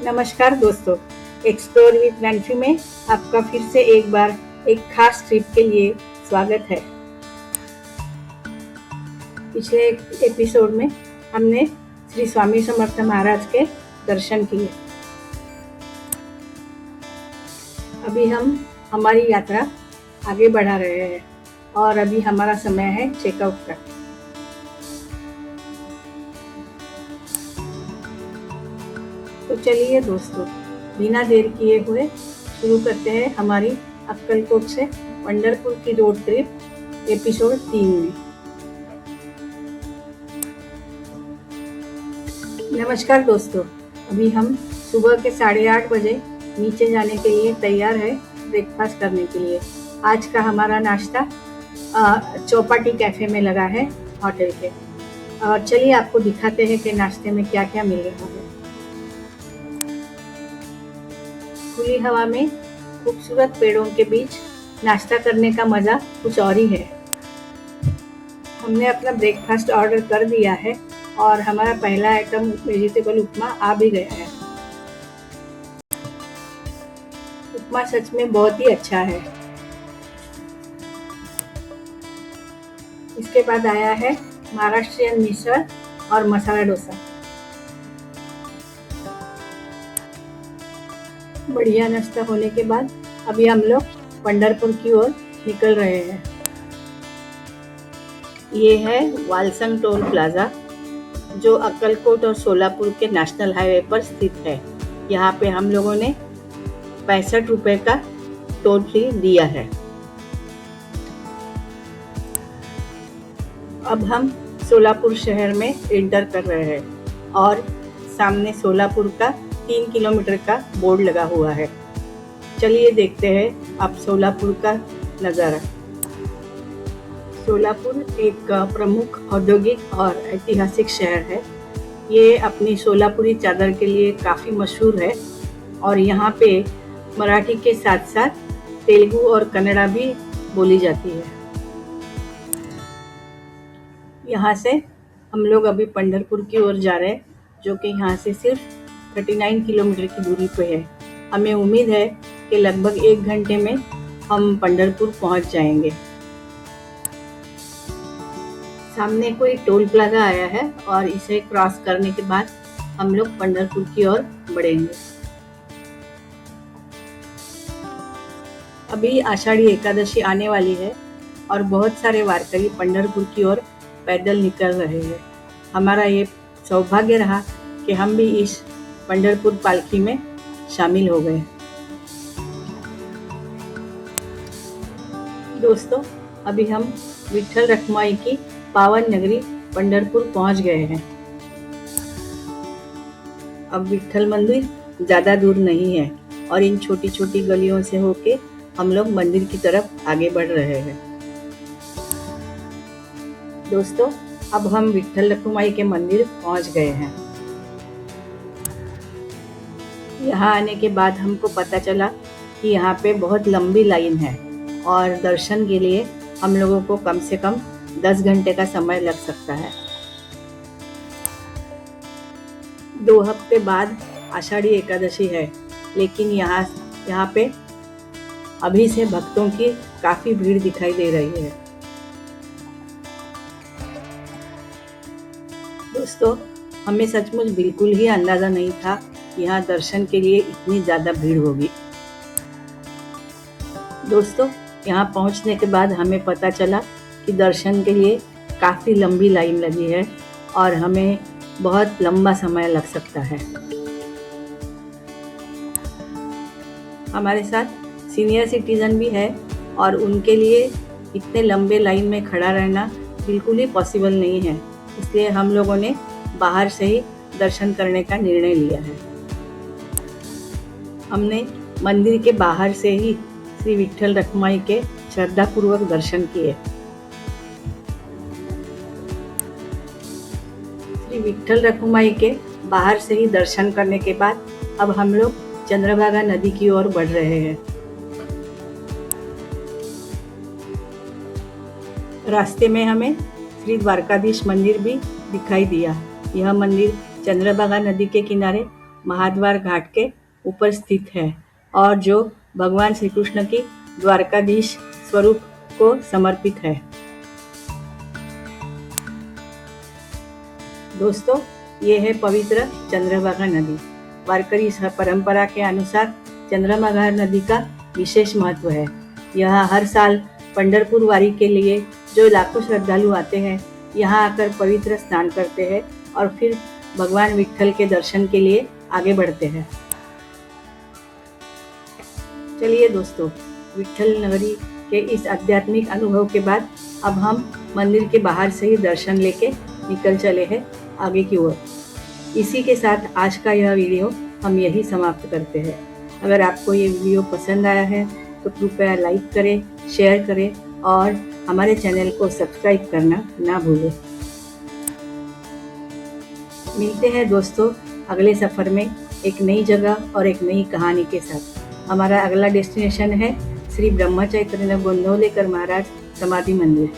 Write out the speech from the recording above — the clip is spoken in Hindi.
नमस्कार दोस्तों, एक्सप्लोर विद नैन्सी में आपका फिर से एक बार एक खास ट्रिप के लिए स्वागत है। पिछले एपिसोड में हमने श्री स्वामी समर्थ महाराज के दर्शन किए। अभी हम हमारी यात्रा आगे बढ़ा रहे हैं और अभी हमारा समय है चेकआउट का। तो चलिए दोस्तों, बिना देर किए हुए शुरू करते हैं हमारी अक्कलकोट से पंढरपुर की रोड ट्रिप एपिसोड 3 में। नमस्कार दोस्तों, अभी हम सुबह के 8:30 बजे नीचे जाने के लिए तैयार है ब्रेकफास्ट करने के लिए। आज का हमारा नाश्ता चौपाटी कैफे में लगा है होटल के। और चलिए आपको दिखाते हैं कि नाश्ते में क्या क्या मिल रहा है। खुली हवा में खूबसूरत पेड़ों के बीच नाश्ता करने का मज़ा कुछ और ही है। हमने अपना ब्रेकफास्ट ऑर्डर कर दिया है और हमारा पहला आइटम वेजिटेबल उपमा आ भी गया है। उपमा सच में बहुत ही अच्छा है। इसके बाद आया है महाराष्ट्रियन मिसळ और मसाला डोसा। बढ़िया नाश्ता होने के बाद अभी हम लोग पंढरपुर की ओर निकल रहे हैं। ये है वालसंग टोल प्लाजा, जो अक्कलकोट और सोलापुर के नेशनल हाईवे पर स्थित है। यहाँ पे हम लोगों ने 65 रुपये का टोल फी दिया है। अब हम सोलापुर शहर में एंटर कर रहे हैं और सामने सोलापुर का 3 किलोमीटर का बोर्ड लगा हुआ है। चलिए देखते हैं आप सोलापुर का नज़ारा। सोलापुर एक प्रमुख औद्योगिक और ऐतिहासिक शहर है। ये अपनी सोलापुरी चादर के लिए काफ़ी मशहूर है और यहाँ पे मराठी के साथ साथ तेलुगु और कन्नड़ा भी बोली जाती है। यहाँ से हम लोग अभी पंढरपुर की ओर जा रहे हैं, जो कि यहाँ से सिर्फ 39 किलोमीटर की दूरी पे है। हमें उम्मीद है कि लगभग 1 घंटे में हम पंढरपुर पहुँच जाएंगे। सामने कोई टोल प्लाजा आया है और इसे क्रॉस करने के बाद हम लोग पंढरपुर की ओर बढ़ेंगे। अभी आषाढ़ी एकादशी आने वाली है और बहुत सारे वारकरी पंढरपुर की ओर पैदल निकल रहे हैं। हमारा ये सौभाग्य रहा कि हम भी इस पंढरपुर पालकी में शामिल हो गए। दोस्तों, अभी हम विठ्ठल रखुमाई की पावन नगरी पंढरपुर पहुंच गए हैं। अब विठ्ठल मंदिर ज़्यादा दूर नहीं है और इन छोटी छोटी गलियों से होके हम लोग मंदिर की तरफ आगे बढ़ रहे हैं। दोस्तों, अब हम विठ्ठल रखुमाई के मंदिर पहुंच गए हैं। यहाँ आने के बाद हमको पता चला कि यहाँ पे बहुत लंबी लाइन है और दर्शन के लिए हम लोगों को कम से कम 10 घंटे का समय लग सकता है। 2 हफ्ते बाद आषाढ़ी एकादशी है, लेकिन यहाँ पे अभी से भक्तों की काफ़ी भीड़ दिखाई दे रही है। दोस्तों, हमें सचमुच बिल्कुल ही अंदाज़ा नहीं था कि यहाँ दर्शन के लिए इतनी ज़्यादा भीड़ होगी। दोस्तों, यहाँ पहुँचने के बाद हमें पता चला कि दर्शन के लिए काफ़ी लंबी लाइन लगी है और हमें बहुत लंबा समय लग सकता है। हमारे साथ सीनियर सिटीज़न भी है और उनके लिए इतने लंबे लाइन में खड़ा रहना बिल्कुल ही पॉसिबल नहीं है, इसलिए हम लोगों ने बाहर से ही दर्शन करने का निर्णय लिया है। हमने मंदिर के बाहर से ही श्री विठ्ठल रखुमाई के श्रद्धापूर्वक दर्शन किए। श्री विठ्ठल रखुमाई के बाहर से ही दर्शन करने के बाद अब हम लोग चंद्रभागा नदी की ओर बढ़ रहे हैं। रास्ते में हमें श्री द्वारकाधीश मंदिर भी दिखाई दिया। यह मंदिर चंद्रभागा नदी के किनारे महाद्वार घाट के ऊपर स्थित है और जो भगवान श्री कृष्ण की द्वारकाधीश स्वरूप को समर्पित है। दोस्तों, ये है पवित्र चंद्रभागा नदी। वारकरी परंपरा के अनुसार चंद्रभागा नदी का विशेष महत्व है। यह हर साल पंढरपुर वारी के लिए जो लाखों श्रद्धालु आते हैं, यहाँ आकर पवित्र स्नान करते हैं और फिर भगवान विट्ठल के दर्शन के लिए आगे बढ़ते हैं। चलिए दोस्तों, विट्ठल नगरी के इस आध्यात्मिक अनुभव के बाद अब हम मंदिर के बाहर से ही दर्शन लेके निकल चले हैं आगे की ओर। इसी के साथ आज का यह वीडियो हम यही समाप्त करते हैं। अगर आपको ये वीडियो पसंद आया है तो कृपया लाइक करें, शेयर करें और हमारे चैनल को सब्सक्राइब करना ना भूलें। मिलते हैं दोस्तों अगले सफ़र में एक नई जगह और एक नई कहानी के साथ। हमारा अगला डेस्टिनेशन है श्री ब्रह्मचैतन्य गोंदवलेकर महाराज समाधि मंदिर।